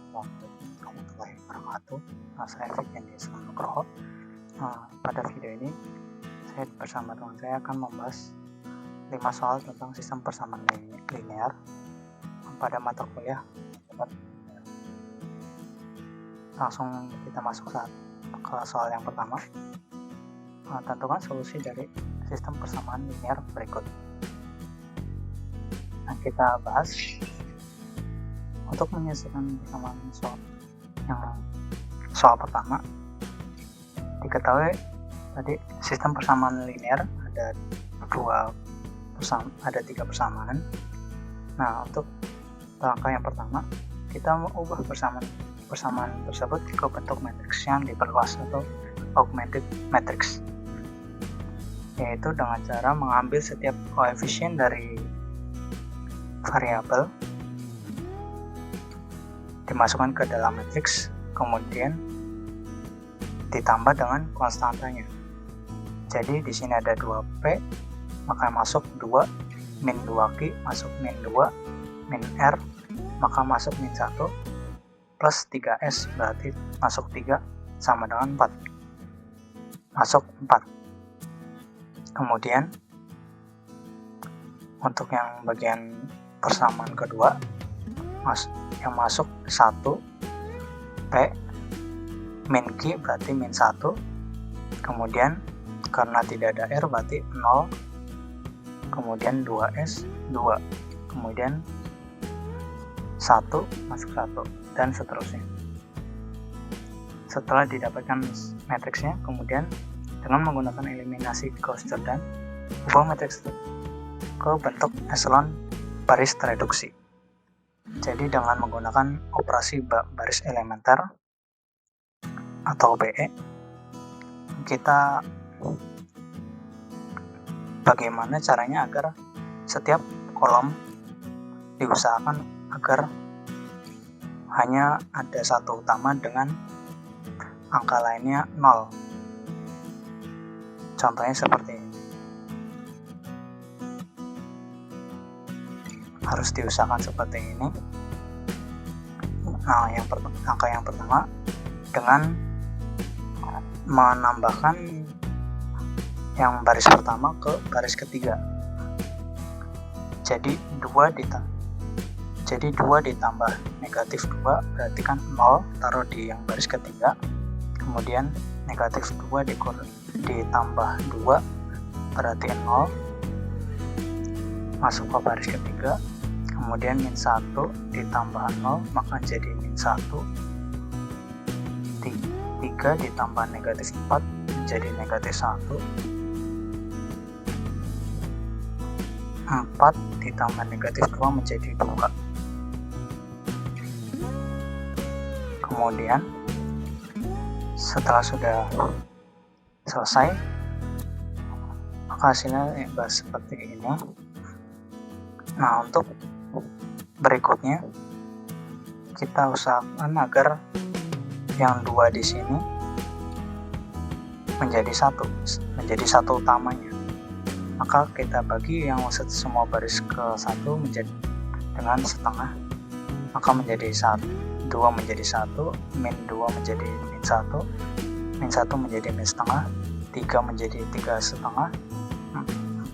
Assalamualaikum warahmatullahi wabarakatuh. Saya Fikri Nugroho. Pada video ini saya bersama teman saya akan membahas 5 soal tentang sistem persamaan linear pada mata kuliah. Langsung kita masuk ke soal yang pertama. Tentukan solusi dari sistem persamaan linear berikut. Nah, kita bahas untuk menyelesaikan persamaan soal pertama. Diketahui tadi sistem persamaan linear ada 3 persamaan. Nah, untuk langkah yang pertama kita mengubah persamaan tersebut ke bentuk matriks yang diperluas atau augmented matrix, yaitu dengan cara mengambil setiap koefisien dari variabel dimasukkan ke dalam matriks, kemudian ditambah dengan konstantanya. Jadi di sini ada 2P, maka masuk 2, min 2Q masuk min 2, min R maka masuk min 1, plus 3S berarti masuk 3 sama dengan 4, masuk 4. Kemudian untuk yang bagian persamaan kedua, yang masuk 1 P min Q berarti min 1, kemudian karena tidak ada R berarti 0, kemudian 2S 2, kemudian 1 masuk 1, dan seterusnya. Setelah didapatkan matriksnya, kemudian dengan menggunakan eliminasi Gauss-Jordan, ubah matriks ke bentuk echelon baris tereduksi. Jadi dengan menggunakan operasi baris elementer atau BE, kita bagaimana caranya agar setiap kolom diusahakan agar hanya ada satu utama dengan angka lainnya 0. Contohnya seperti ini. Harus diusahakan seperti ini. Nah, angka yang pertama dengan menambahkan yang baris pertama ke baris ketiga. Jadi 2 ditambah negatif 2 berarti kan 0, taruh di yang baris ketiga. Kemudian negatif 2 ditambah 2 berarti 0, masuk ke baris ketiga. Kemudian min 1 ditambah 0 maka jadi min 1, 3 ditambah negatif 4 menjadi negatif 1, 4 ditambah negatif 2 menjadi 2. Kemudian setelah sudah selesai, maka hasilnya seperti ini. Nah, untuk berikutnya kita usahakan agar yang 2 di sini menjadi satu utamanya. Maka kita bagi yang semua baris ke 1 menjadi dengan setengah, maka menjadi 2 menjadi 1, min 2 menjadi min 1, min 1 menjadi min setengah, 3 menjadi 3 setengah,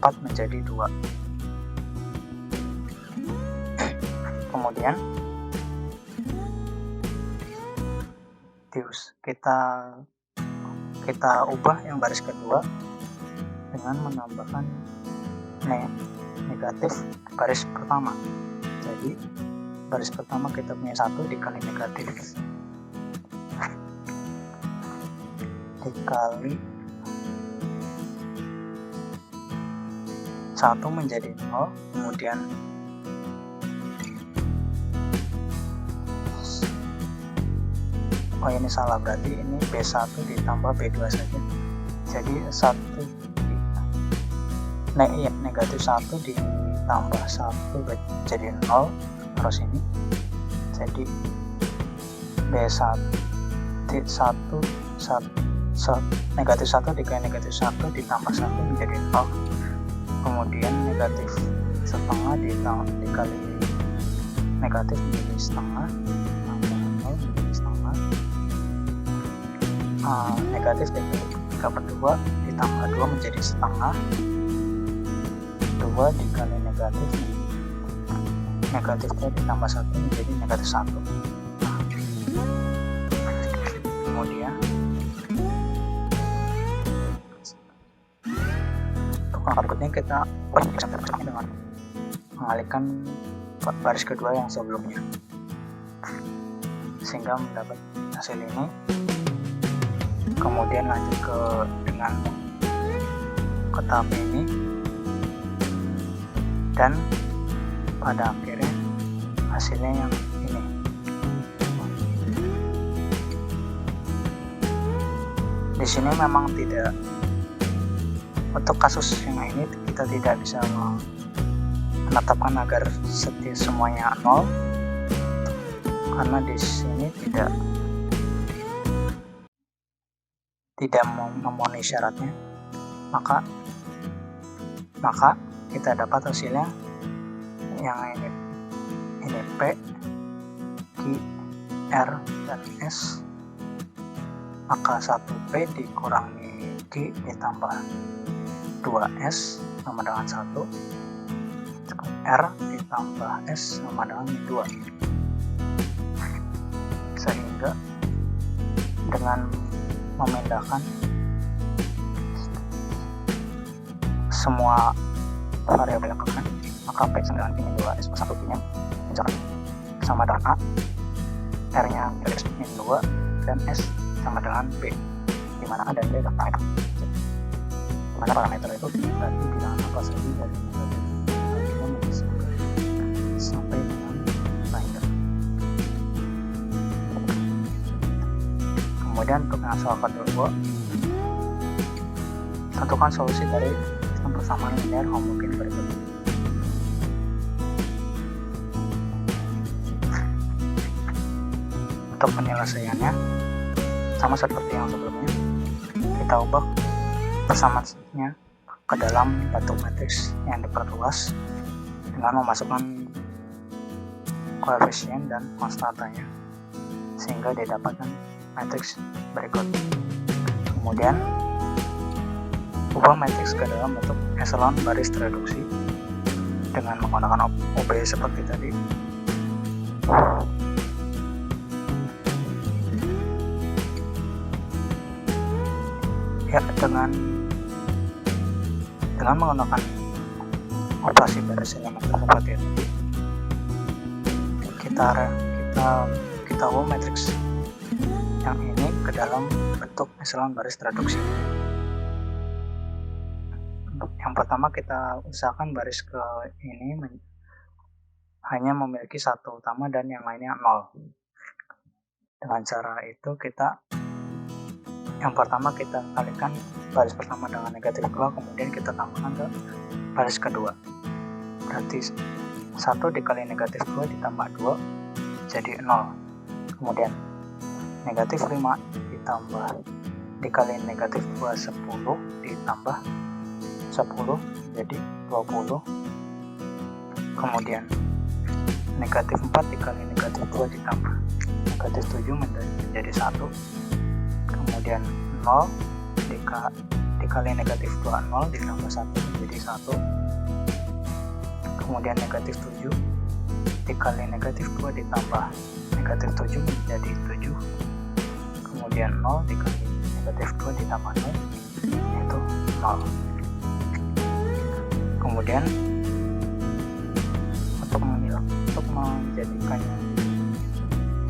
4 menjadi 2. Kemudian kita ubah yang baris kedua dengan menambahkan negatif baris pertama. Jadi baris pertama kita punya 1 dikali negatif dikali 1 menjadi 0, kemudian ini salah, berarti ini B1 ditambah B2 saja. Jadi negatif 1 ditambah 1 jadi 0, terus ini jadi B1 negatif 1 dikali negatif 1 ditambah 1 menjadi 0, kemudian negatif setengah dikali negatif menjadi setengah, 0 menjadi setengah. Negatif dikali 3/2 ditambah 2 menjadi setengah. 2 dikali negatif 2 ditambah 1 menjadi negatif 1. Kemudian untuk langkah berikutnya kita dengan mengalihkan baris kedua yang sebelumnya sehingga mendapat hasil ini. Kemudian lanjut dengan tahap ini, dan pada akhirnya hasilnya yang ini. Di sini memang tidak, untuk kasus yang ini kita tidak bisa menetapkan agar semuanya 0 karena di sini tidak memenuhi syaratnya, maka kita dapat hasilnya yang ini P, Q, R, dan S. Maka 1P dikurangi Q ditambah 2S sama dengan 1, R ditambah S sama dengan 2. Sehingga dengan memindahkan semua variabel yang kanan, maka P sama dengan min 2S plus 1 nya sama dengan A, R nya min 2, dan S sama dengan B, dimana A dan B adalah parameter. Dimana parameter itu berarti bilangan apa saja dari negatif sampai dengan binder. Kemudian untuk yang soal kedua, tentukan solusi dari sistem persamaan linear homogen berikut. Untuk penyelesaiannya sama seperti yang sebelumnya, kita ubah persamaannya ke dalam bentuk matriks yang diperluas dengan memasukkan koefisien dan konstantanya sehingga didapatkan matriks berikut. Kemudian ubah matriks ke dalam bentuk eselon baris reduksi dengan menggunakan OB seperti tadi. Ya, dengan menggunakan operasi baris elemen seperti ini, kita ubah matriks yang ini ke dalam bentuk eselon baris reduksi. Yang pertama, kita usahakan baris ke ini hanya memiliki satu utama dan yang lainnya 0. Dengan cara itu yang pertama kita kalikan baris pertama dengan negatif 2, kemudian kita tambahkan ke baris kedua. Berarti 1 dikali negatif 2 ditambah 2 jadi 0. Kemudian negatif 5 ditambah dikali negatif 2 10 ditambah 10 jadi 20. Kemudian negatif 4 dikali negatif 2 ditambah negatif 7 menjadi 1. Kemudian 0 dikali negatif 2 0 ditambah 1 menjadi 1. Kemudian negatif 7 dikali negatif 2 ditambah negatif 7 menjadi 7. Kemudian 0 dikali negatif 2 ditambah 0 yaitu 0. Kemudian untuk menjadikannya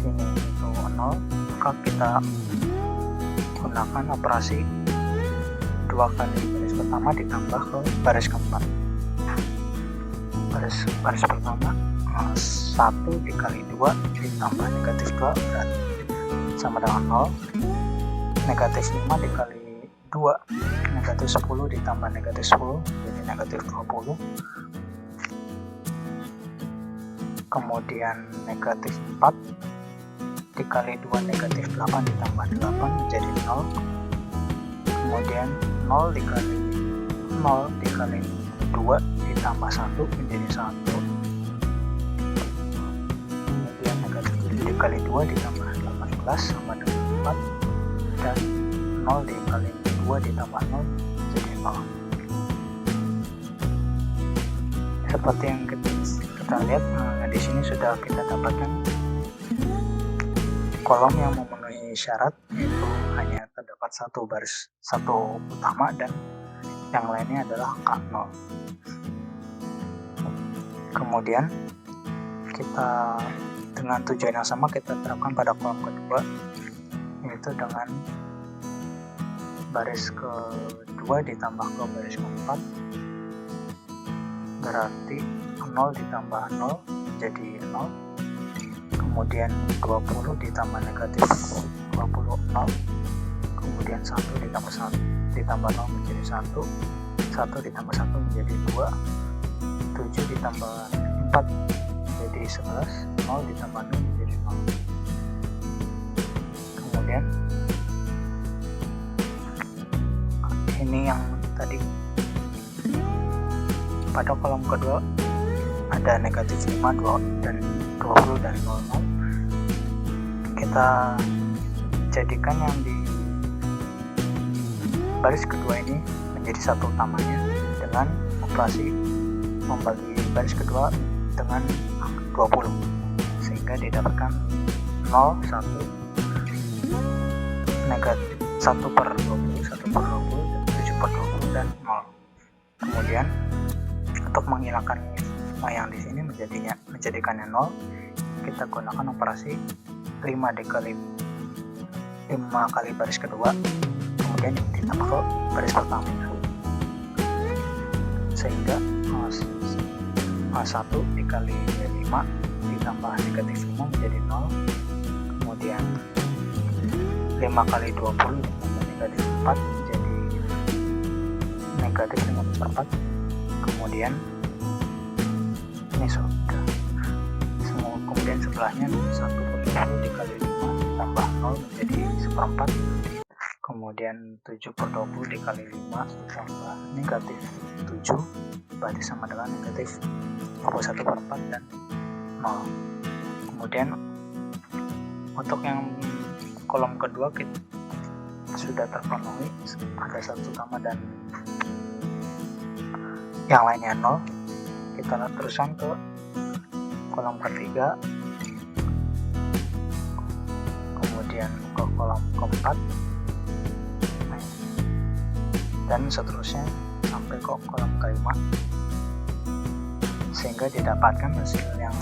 sini itu 0, maka kita gunakan operasi 2 kali baris pertama ditambah ke baris keempat. Baris pertama 1 dikali 2 ditambah negatif 2 berarti sama dengan 0. Negatif 5 dikali 2 negatif 10 ditambah negatif 10 jadi negatif 20. Kemudian negatif 4 dikali 2 negatif 8 ditambah 8 menjadi 0. Kemudian 0 dikali 2 ditambah 1 menjadi 1. Kemudian negatif 7 dikali 2 ditambah sama dengan 4, dan 0 dikali 2 ditambah 0 jadi 0. Seperti yang kita lihat, di sini sudah kita dapatkan kolom yang memenuhi syarat, yaitu hanya terdapat satu utama dan yang lainnya adalah angka 0. Kemudian kita dengan tujuan yang sama kita terapkan pada kolom kedua, yaitu dengan baris kedua ditambah ke baris keempat, berarti 0 ditambah 0 jadi 0, kemudian 20 ditambah negatif 20 0, kemudian 1 ditambah 0 menjadi 1, 1 ditambah 1 menjadi 2, 7 ditambah 4 jadi 11, 0 ditambah 0 menjadi 0. Kemudian ini yang tadi pada kolom kedua ada negatif 5, 2, dan 20 dan 00. Kita jadikan yang di baris kedua ini menjadi satu utamanya dengan operasi membagi baris kedua dengan 20, sehingga didapatkan 0, 1, negatif 1 per 20, 1 per 20, 7 per 20, dan 0. Kemudian untuk menghilangkan yang di sini menjadikannya 0, kita gunakan operasi 5 kali baris kedua, kemudian ditambah ke baris pertama, sehingga 1 dikali 5 ditambah negatif 5 menjadi 0, kemudian 5 kali 20 ditambah negatif 4 menjadi negatif 5/4, kemudian ini sudah semua, kemudian sebelahnya 1 per 20 dikali 5 ditambah 0 menjadi 1/4, kemudian 7 per 20 dikali 5 ditambah negatif 7 berarti sama dengan negatif 21/4 dan 0. Kemudian untuk yang kolom kedua kita sudah terpenuhi, ada satu utama dan yang lainnya 0. Kita teruskan ke kolom ketiga, kemudian ke kolom keempat, dan seterusnya sampai ke kolom kelima, sehingga didapatkan hasil yang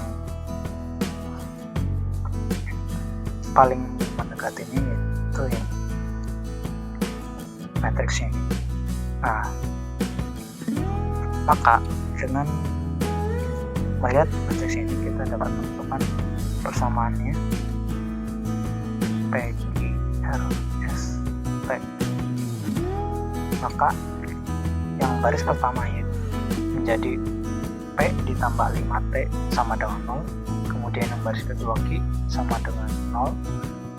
paling mendekati ini, yaitu yang matriks ini. Nah, maka dengan melihat matriks ini kita dapat menentukan persamaannya PQRST. Maka yang baris pertama ini menjadi P ditambah 5T sama dengan 0, kemudian yang baris kedua Q sama dengan 0,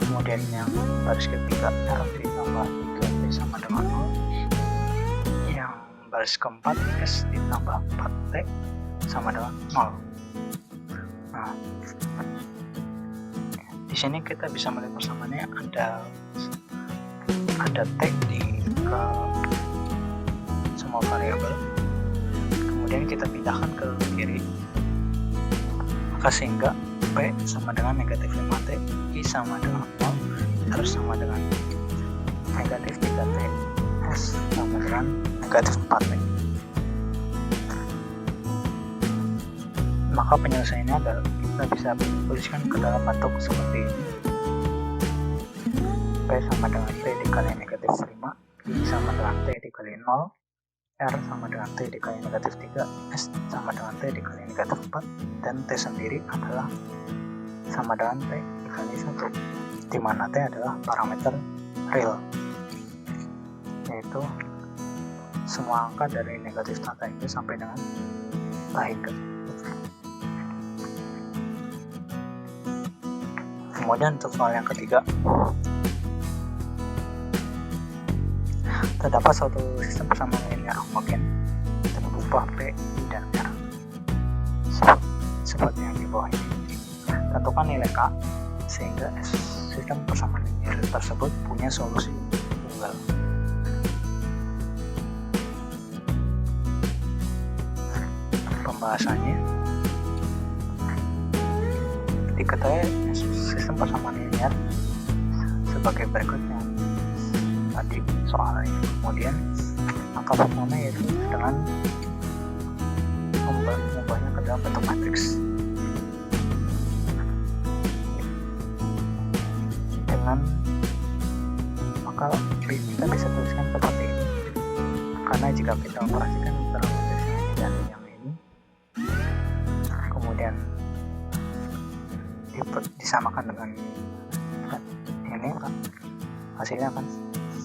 kemudian yang baris ketiga R ditambah 3T sama dengan 0, yang baris keempat S ditambah 4T sama dengan 0. Nah, di sini kita bisa melihat persamaannya ada T di ke semua variabel, kemudian kita pindahkan ke kiri, maka sehingga P sama dengan negatif 5T, I sama dengan 0, R sama dengan negatif 3T, S sama dengan negatif 4T. Maka penyelesaiannya adalah kita bisa tuliskan ke dalam bentuk seperti ini: P sama dengan T dikali negatif 5, I sama dengan T dikali 0, R sama dengan T dikali negatif 3, S sama dengan T dikali negatif 4, dan T sendiri adalah sama dengan T dikali 1, di mana T adalah parameter real, yaitu semua angka dari negatif tangga hingga sampai dengan tak hingga. Kemudian untuk soal yang ketiga, terdapat suatu sistem persamaan linear homogen berubah P, I, dan R seperti yang di bawah ini. Tentukan nilai K sehingga S sistem persamaan linear tersebut punya solusi tunggal. Pembahasannya diketahui sistem persamaan linear sebagai berikutnya. Tadi soalnya, kemudian angka pertama yaitu dengan mengubahnya ke dalam bentuk matriks. Maka kita bisa tuliskan seperti ini, karena jika kita operasikan antara matriks ini dan yang ini, kemudian disamakan dengan ini, hasilnya akan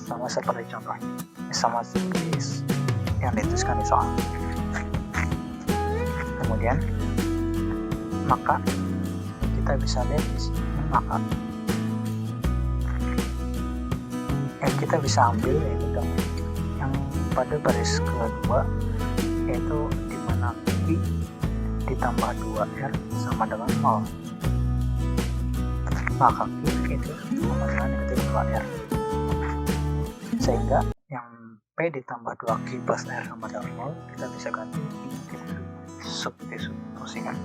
sama seperti contohnya, sama seperti yang dituliskan di soal. Kemudian maka kita bisa lihat di sini, maka kita bisa ambil yaitu yang pada baris kedua, yaitu dimana I ditambah 2R sama dengan 0, maka I itu sama dengan negatif 2R, sehingga yang P ditambah 2Q plus R sama dengan 0 kita bisa ganti substitusikan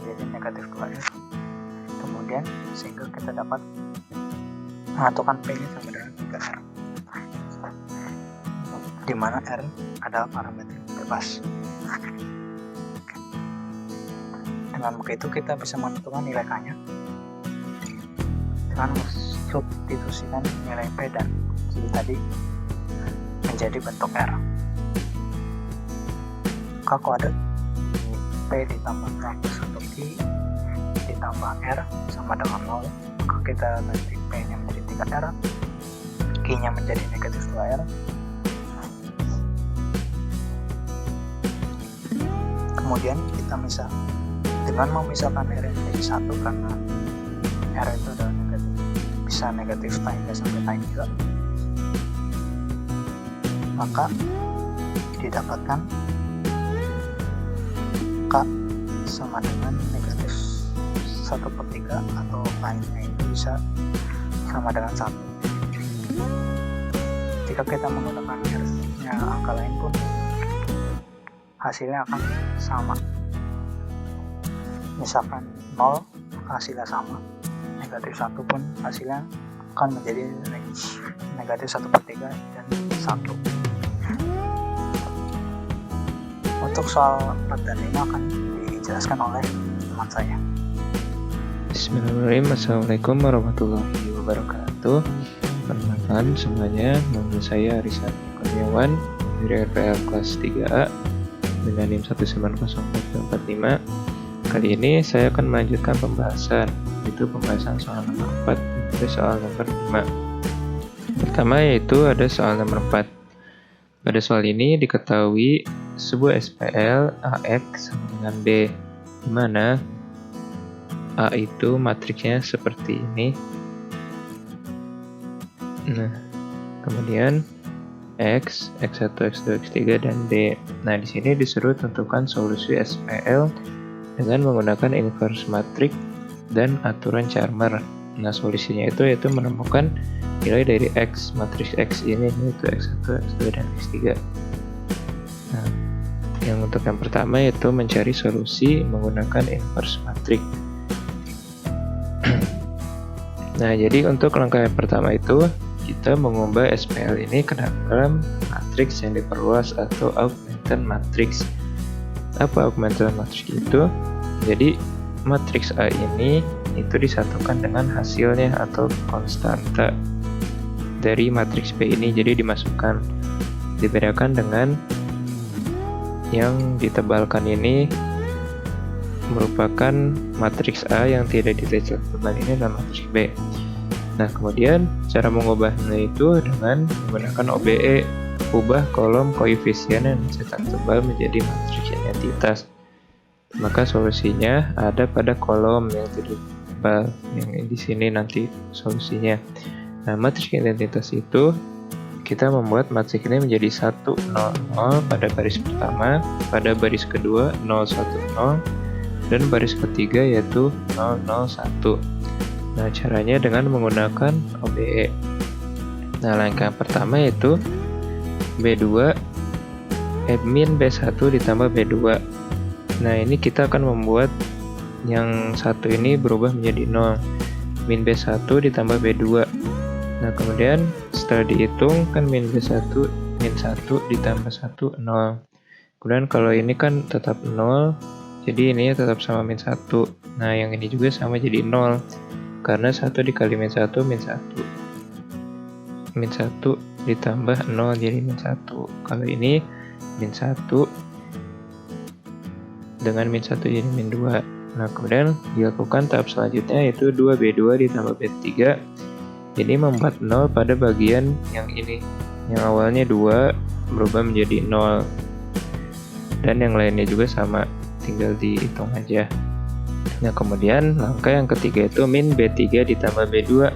menjadi negatif 2R, kemudian sehingga kita dapat menentukan P nya sama dengan 3R, di mana R adalah parameter bebas. Dengan begitu kita bisa menentukan nilai K-nya dengan substitusikan nilai P dan Q tadi menjadi bentuk R. Maka kode P ditambah 1 Q ditambah R sama dengan 0, maka kita ganti P nya menjadi 3R, Q nya menjadi negatif 2R. Kemudian kita dengan memisahkan R menjadi 1, karena R itu adalah negatif, bisa negatif hingga sampai time juga, maka didapatkan K sama dengan negatif 1/3, atau time-nya itu bisa sama dengan 1. Jika kita menggunakan R-nya angka lain pun hasilnya akan sama. Misalkan 0, maka hasilnya sama. Negatif 1 pun hasilnya akan menjadi negatif 1/3 dan 1. Untuk soal 4 dan 5 akan dijelaskan oleh teman saya. Bismillahirrahmanirrahim. Assalamualaikum warahmatullahi wabarakatuh. Perkenalkan semuanya, nama saya Arisan Kurniawan dari RPL kelas 3A dengan NIM 1904245. Kali ini saya akan melanjutkan pembahasan, yaitu pembahasan soal nomor 4 dan soal nomor 5. Pertama yaitu ada soal nomor 4. Pada soal ini diketahui sebuah SPL AX sama dengan B, di mana A itu matriksnya seperti ini. Nah, kemudian X, X1, X2, X3, dan D. Nah, di sini disuruh tentukan solusi SPL dengan menggunakan inverse matrix dan aturan Charmer. Nah, solusinya itu yaitu menemukan nilai dari X, matriks X ini, yaitu X1, X2, dan X3. Nah, untuk yang pertama yaitu mencari solusi menggunakan inverse matrix. Nah, jadi untuk langkah yang pertama itu kita mengubah SPL ini ke dalam matriks yang diperluas atau augmented matrix. Apa augmented matrix itu? Jadi matriks A ini itu disatukan dengan hasilnya atau konstanta dari matriks B ini, jadi dimasukkan. Dibedakan dengan yang ditebalkan ini merupakan matriks A yang tidak ditebal ini adalah matriks B. Nah, kemudian cara mengubahnya itu dengan menggunakan OBE, ubah kolom koefisien yang cetak tebal menjadi matriks identitas. Maka solusinya ada pada kolom yang tidak tebal, yang di sini nanti solusinya. Nah, matriks identitas itu kita membuat matriks ini menjadi 1, 0, 0 pada baris pertama, pada baris kedua 0, 1, 0, dan baris ketiga yaitu 0, 0, 1. Nah, caranya dengan menggunakan OBE. Nah, langkah pertama yaitu B2 min B1 ditambah B2. Nah, ini kita akan membuat yang satu ini berubah menjadi 0. Min B1 ditambah B2. Nah, kemudian setelah dihitung kan min B1 min 1 ditambah 1 0. Kemudian kalau ini kan tetap 0, jadi ini tetap sama min 1. Nah, yang ini juga sama jadi 0. Karena 1 dikali min 1 min 1. Min 1 ditambah 0 jadi min 1. Kalau ini min 1 dengan min 1 jadi min 2. Nah, kemudian dilakukan tahap selanjutnya yaitu 2B2 ditambah B3. Jadi membuat 0 pada bagian yang ini. Yang awalnya 2 berubah menjadi 0. Dan yang lainnya juga sama, tinggal dihitung aja. Nah, kemudian langkah yang ketiga itu min B3 ditambah B2.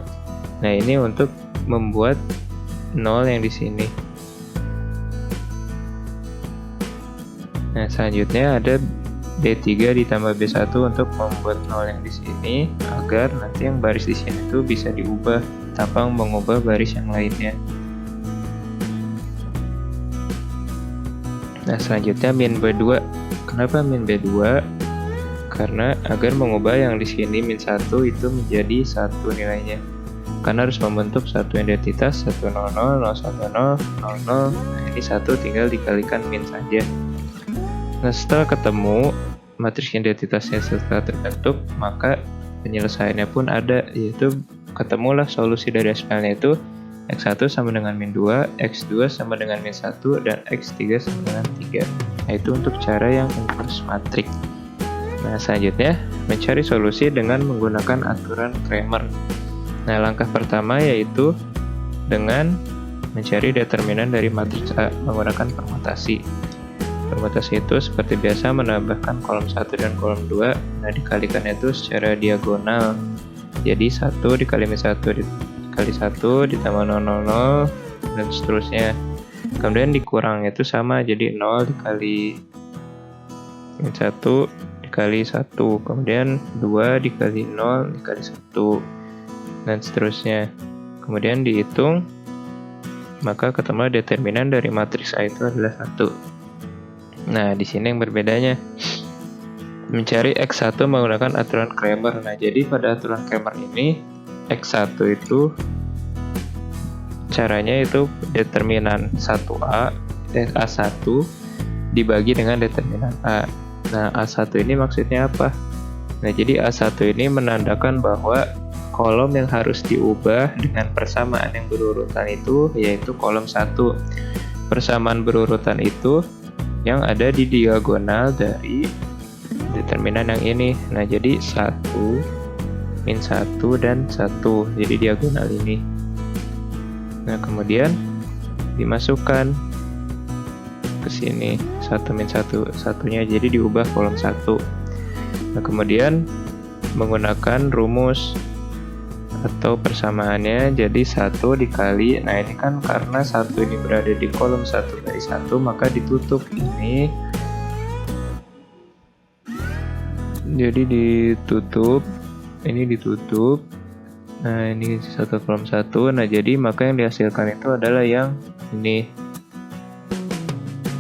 Nah, ini untuk membuat 0 yang di sini. Nah, selanjutnya ada B3 ditambah B1 untuk membuat 0 yang di sini agar nanti yang baris di sini tuh bisa diubah tanpa mengubah baris yang lainnya. Nah, selanjutnya min B2. Kenapa min B2? Karena agar mengubah yang di sini min 1 itu menjadi 1 nilainya. Karena harus membentuk satu identitas 100, 010, 00. Nah, ini 1 tinggal dikalikan min saja. Nah, setelah ketemu matriks identitasnya setelah terbentuk, maka penyelesaiannya pun ada, yaitu ketemulah solusi dari SPL-nya itu X1 sama dengan min 2, X2 sama dengan min 1, dan X3 sama dengan 3. Nah, itu untuk cara yang inverse matriks. Nah, selanjutnya mencari solusi dengan menggunakan aturan Cramer. Nah, langkah pertama yaitu dengan mencari determinan dari matriks A menggunakan permutasi. Permutasi itu seperti biasa menambahkan kolom 1 dan kolom 2. Nah, dikalikan itu secara diagonal. Jadi 1 dikali min 1 dikali 1 ditambah 000 dan seterusnya. Kemudian dikurang itu sama, jadi 0 dikali min 1 dikali 1. Kemudian 2 dikali 0 dikali 1 dan seterusnya. Kemudian dihitung, maka ketemu determinan dari matriks A itu adalah 1. Nah, di sini yang berbedanya mencari X1 menggunakan aturan Cramer. Nah, jadi pada aturan Cramer ini X1 itu caranya itu determinan 1A A1 dibagi dengan determinan A. Nah, A1 ini maksudnya apa? Nah, jadi A1 ini menandakan bahwa kolom yang harus diubah dengan persamaan yang berurutan itu yaitu kolom 1. Persamaan berurutan itu yang ada di diagonal dari determinan yang ini. Nah, jadi 1, min 1, dan 1. Jadi diagonal ini. Nah, kemudian dimasukkan ke sini 1 min 1, satunya jadi diubah kolom 1. Nah, kemudian menggunakan rumus atau persamaannya, jadi 1 dikali, nah ini kan karena 1 ini berada di kolom 1 dari 1, maka ditutup ini, jadi ditutup, ini ditutup. Nah, ini 1 kolom 1. Nah, jadi maka yang dihasilkan itu adalah yang ini.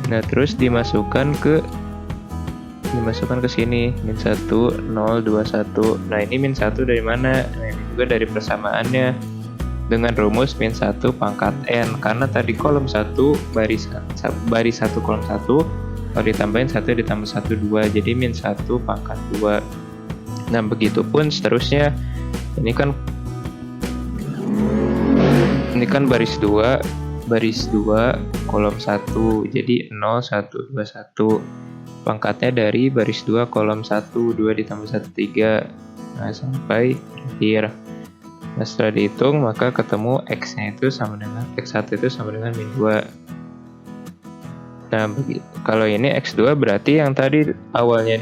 Nah, terus dimasukkan ke sini min 1 0 2 1. Nah, ini min 1 dari mana? Nah, ini juga dari persamaannya dengan rumus min 1 pangkat n, karena tadi kolom 1 baris 1 kolom 1 kalau ditambahin 1 ditambah 1 2, jadi min 1 pangkat 2. Nah, begitupun seterusnya. Ini kan baris 2 kolom 1, jadi 0 1 2 1. Pangkatnya dari baris 2 kolom 1, 2 ditambah 1 3. Nah, sampai akhir. Nah, setelah dihitung maka ketemu X-nya itu sama dengan X1 itu sama dengan min 2. Nah, kalau ini X2 berarti yang tadi awalnya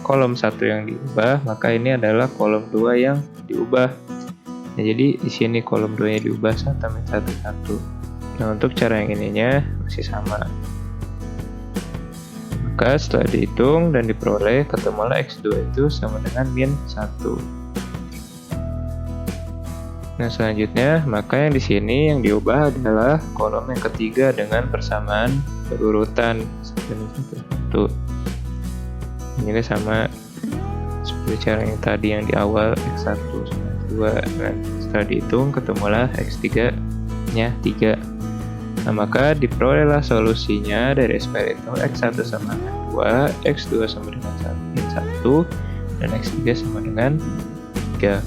kolom 1 yang diubah, maka ini adalah kolom 2 yang diubah. Nah, jadi di sini kolom 2-nya diubah 1 min 1 1. Nah, untuk cara yang ininya masih sama. Maka setelah dihitung dan diperoleh, ketemulah X2 itu sama dengan min 1. Nah, selanjutnya, maka yang di sini yang diubah adalah kolom yang ketiga dengan persamaan berurutan satu. Ini sama seperti cara yang tadi yang di awal, X1 sama 2. Nah, setelah dihitung, ketemulah X3 nya 3. Nah, maka diperolehlah solusinya dari SPR itu X1 sama dengan 2, X2 sama dengan 1, dan X3 sama dengan 3.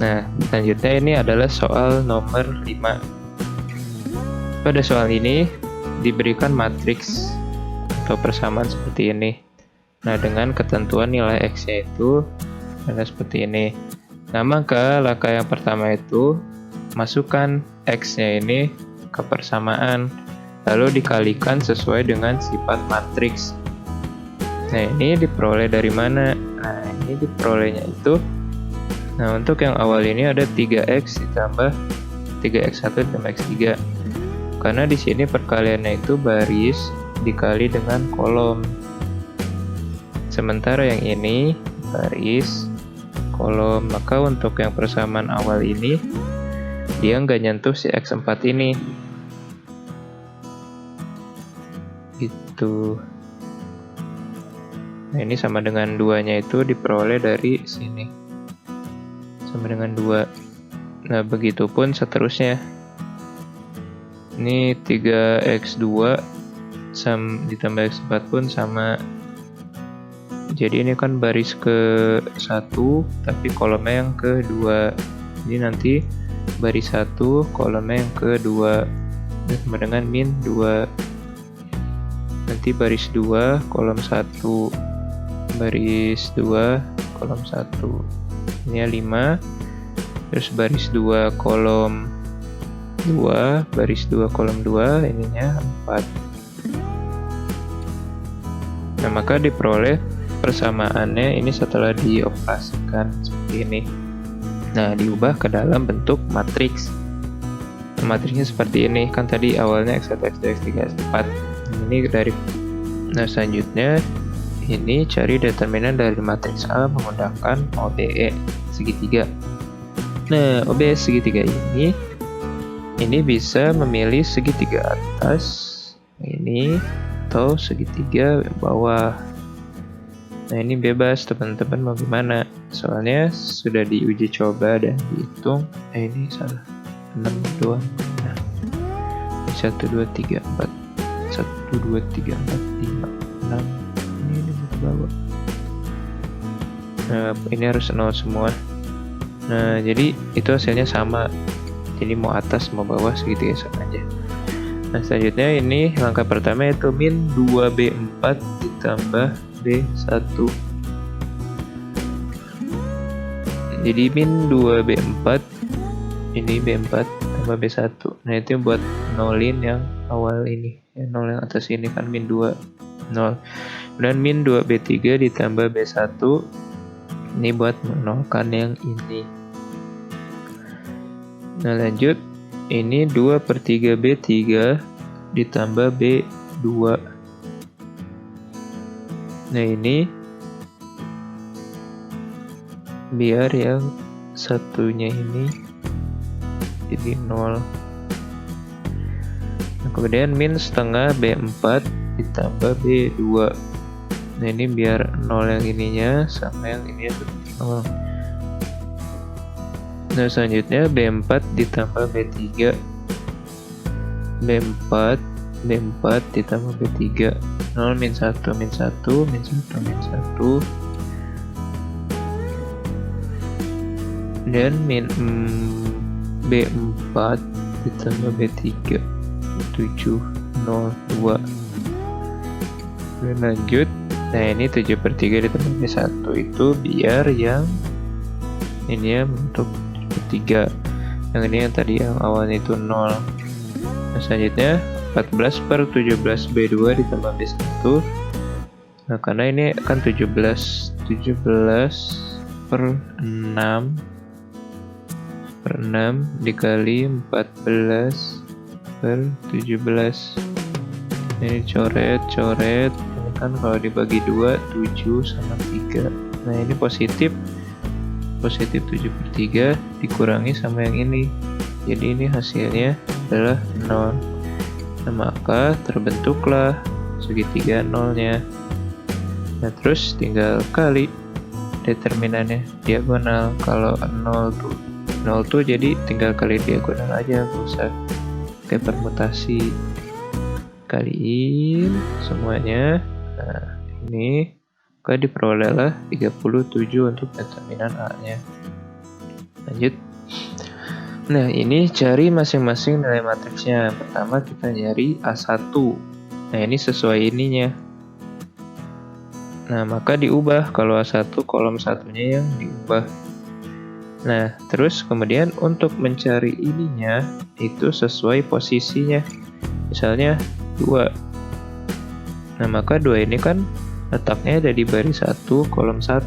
Nah, selanjutnya ini adalah soal nomor 5. Pada soal ini diberikan matriks atau persamaan seperti ini. Nah, dengan ketentuan nilai X-nya itu ada seperti ini. Nah, maka langkah yang pertama itu masukkan X-nya ini ke persamaan, lalu dikalikan sesuai dengan sifat matriks. Nah, ini diperoleh dari mana? Nah, ini diperolehnya itu, nah, untuk yang awal ini ada 3X ditambah 3X1 ditambah X3. Karena di sini perkaliannya itu baris dikali dengan kolom. Sementara yang ini baris kolom, maka untuk yang persamaan awal ini dia nggak nyentuh si X4 ini. Gitu. Nah, ini sama dengan 2-nya itu diperoleh dari sini. Sama dengan 2. Nah, begitupun seterusnya. Ini 3X2 ditambah X4 pun sama. Jadi ini kan baris ke-1 tapi kolomnya yang ke-2. Jadi nanti baris 1 kolomnya yang ke-2 sama dengan min 2. Nanti baris 2 kolom 1, baris 2 kolom 1. Ini 5. Terus baris 2 kolom 2, baris 2 kolom 2, ininya 4. Nah, maka diperoleh persamaannya ini setelah dioperasikan seperti ini. Nah, diubah ke dalam bentuk matriks. Nah, matriksnya seperti ini. Kan tadi awalnya X1, X2, X3, X4. Ini dari. Nah, selanjutnya ini cari determinan dari matriks A menggunakan OBE segitiga. Nah, OBE segitiga ini bisa memilih segitiga atas ini atau segitiga bawah. Nah, ini bebas teman-teman mau gimana. Soalnya sudah diuji coba dan dihitung. Ini salah. 6 doang. Nah, 1, 2, 3, 4. 1, 2, 3, 4, 5, 6. Ini di bawah. Nah, ini harus 0 semua. Nah, jadi itu hasilnya sama. Jadi mau atas mau bawah segitiga sama aja. Nah, selanjutnya ini langkah pertama yaitu min 2B4 ditambah B1. Jadi min 2B4 ini B4 tambah B1. Nah, itu buat nolin yang awal ini. Ya, nol yang atas ini kan min 2 0. Dan min 2B3 ditambah B1 ini buat menolkan yang ini. Nah, lanjut. Ini 2/3B3 ditambah B2. Nah, ini biar yang satunya ini jadi 0. Nah, kemudian min setengah B4 ditambah B2. Nah, ini biar 0 yang ininya sama yang ini tetap 0. Nah, selanjutnya B4 ditambah B3. B4 ditambah B3. 0 min 1 min 1 min 1 min 1. Dan min B4 ditambah B3. 7 0 2. Dan lanjut. Nah, ini 7/3 ditambah B1 itu biar yang ini ya bentuk 3. Yang ini yang tadi yang awalnya itu 0. Nah, selanjutnya 14/17B2 ditambah B1. Nah, karena ini akan 17 per 6 dikali 14/17. Ini coret. Ini kan kalau dibagi 2 7 sama 3. Nah, ini positif positif 7/3 dikurangi sama yang ini. Jadi ini hasilnya adalah 0. Nah, maka terbentuklah segitiga nolnya. Nah, terus tinggal kali determinannya diagonal. Kalau 0 tuh jadi tinggal kali diagonal aja, nggak usah pakai permutasi. Kaliin semuanya. Nah, ini maka diperolehlah 37 untuk determinan A-nya. Lanjut. Nah, ini cari masing-masing nilai matriksnya. Pertama kita nyari A1. Nah, ini sesuai ininya. Nah, maka diubah kalau A1 kolom satunya yang diubah. Nah, terus kemudian untuk mencari ininya itu sesuai posisinya. Misalnya 2. Nah, maka 2 ini kan letaknya ada di baris 1 kolom 1.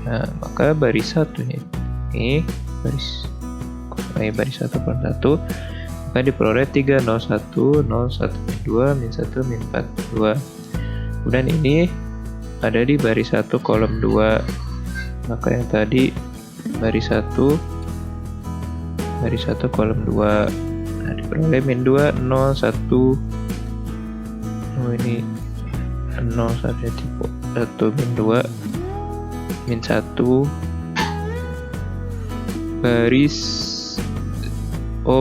Nah, maka baris 1 nih. Ini baris 1 kolom 1. Maka diperoleh 3, 0, 1, 0, 1, 2, min 1, min 4, 2. Kemudian ini ada di baris 1 kolom 2. Maka yang tadi baris 1 kolom 2. Nah, diperoleh min 2, 0, 1. Oh, ini 0, 1, min 2, min 1.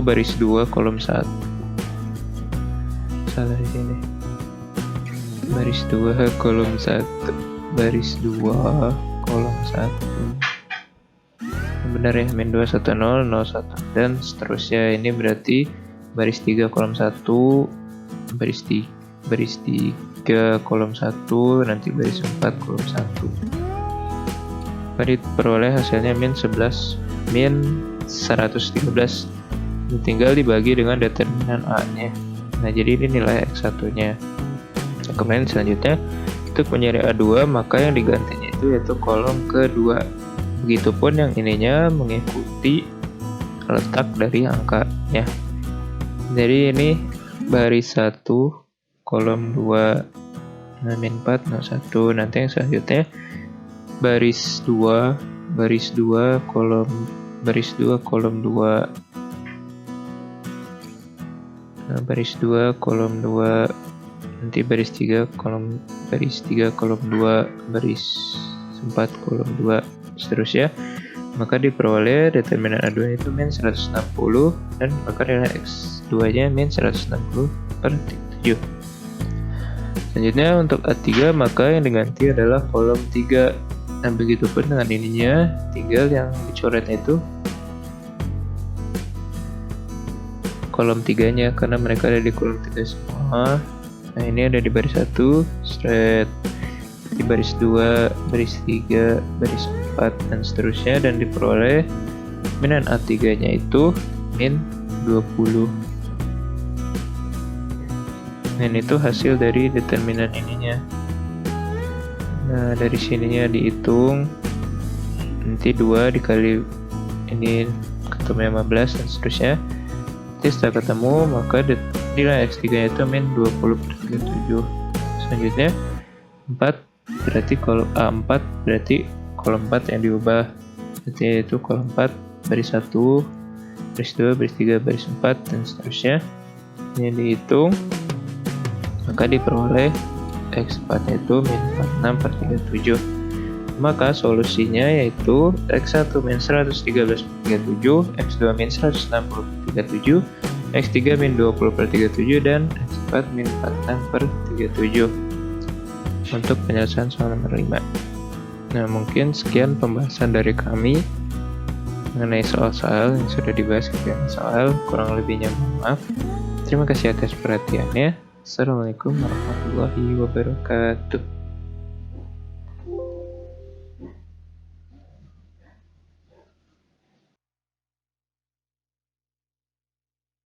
Baris 2 kolom 1. Salah di sini. Baris 2 kolom 1. Baris 2 kolom 1. Benar ya, min 2, 1, 0, 0, 1 dan seterusnya. Ini berarti baris 3 kolom 1, baris 3 kolom 1, nanti baris 4 kolom 1. Tadi peroleh hasilnya min 11, min 113. Tinggal dibagi dengan determinan A-nya. Nah, jadi ini nilai X1-nya. Nah, kemudian selanjutnya untuk mencari A2, maka yang digantinya itu yaitu kolom kedua. Begitupun yang ininya mengikuti letak dari angkanya. Jadi ini baris 1 kolom 2, nah, min 4, 01. Nanti yang selanjutnya baris 2 kolom 2. Nah, baris 2 kolom 2, nanti baris 3 kolom 2, baris 4 kolom 2, seterusnya. Maka diperoleh determinan A2 itu min 160 dan maka nilai X2 nya min 160/7. Selanjutnya untuk A3, maka yang diganti adalah kolom 3. Nah, begitupun dengan ininya, tinggal yang dicoretnya itu kolom 3-nya karena mereka ada di kolom 3 semua. Nah, ini ada di baris 1, straight, di baris 2, baris 3, baris 4 dan seterusnya, dan diperoleh minan A3-nya itu min 20. Dan itu hasil dari determinan ininya. Nah, dari sininya dihitung, nanti 2 dikali ini ketemu 15 dan seterusnya. Nanti setelah ketemu, maka nilai X3 itu min 20/37. Selanjutnya 4 berarti kolom A4 berarti kolom 4 yang diubah. Berarti itu kolom 4 baris 1, baris 2, baris 3, baris 4 dan seterusnya. Ini dihitung, maka diperoleh X4 itu min 46/37. Maka solusinya yaitu X1 min 113/37, X2 min 160/37, X3 min 20/37 dan X4 min 46/37 untuk penyelesaian soal nomor 5. Nah, mungkin sekian pembahasan dari kami mengenai soal-soal yang sudah dibahas kegiatan soal. Kurang lebihnya mohon maaf. Terima kasih atas perhatiannya. Assalamualaikum warahmatullahi wabarakatuh.